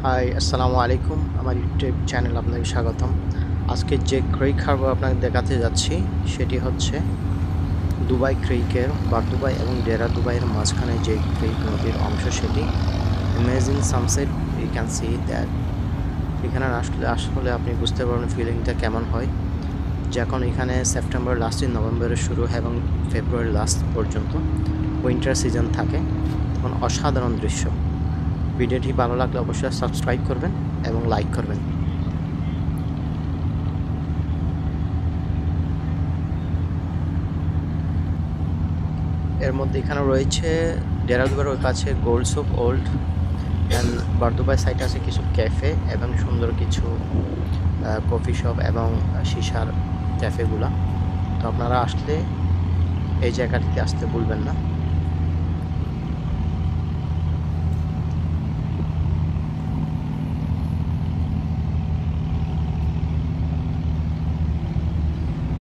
High, আসসালামু আলাইকুম। আমার ইউটিউব চ্যানেলে আপনাকে স্বাগতম। আজকে যে ক্রিক হারবার আপনাকে দেখাতে যাচ্ছি সেটি হচ্ছে দুবাই ক্রিকের বারদুবাই এবং ডেরা দুবাইয়ের মাঝখানে যে ক্রিক নদীর অংশ সেটি। Amazing sunset, you can see that. এখানে আসলে আসলে আপনি বুঝতে পারবেন ফিলিংটা কেমন হয়। যখন এখানে সেপ্টেম্বর লাস্টে নভেম্বরের শুরু হয় এবং ফেব্রুয়ারি লাস্ট পর্যন্ত উইন্টার সিজন থাকে, তখন অসাধারণ দৃশ্য। ভিডিওটি ভালো লাগলে অবশ্যই সাবস্ক্রাইব করবেন এবং লাইক করবেন। এর মধ্যে এখানে রয়েছে ডেরাদুবার ওই পাশে গোল্ড সুপ ওল্ড অ্যান্ড বারদুবাই সাইটে আছে কিছু ক্যাফে এবং সুন্দর কিছু কফি শপ এবং সিসার ক্যাফেগুলা। তো আপনারা আসলে এই জায়গাটিতে আসতে ভুলবেন না।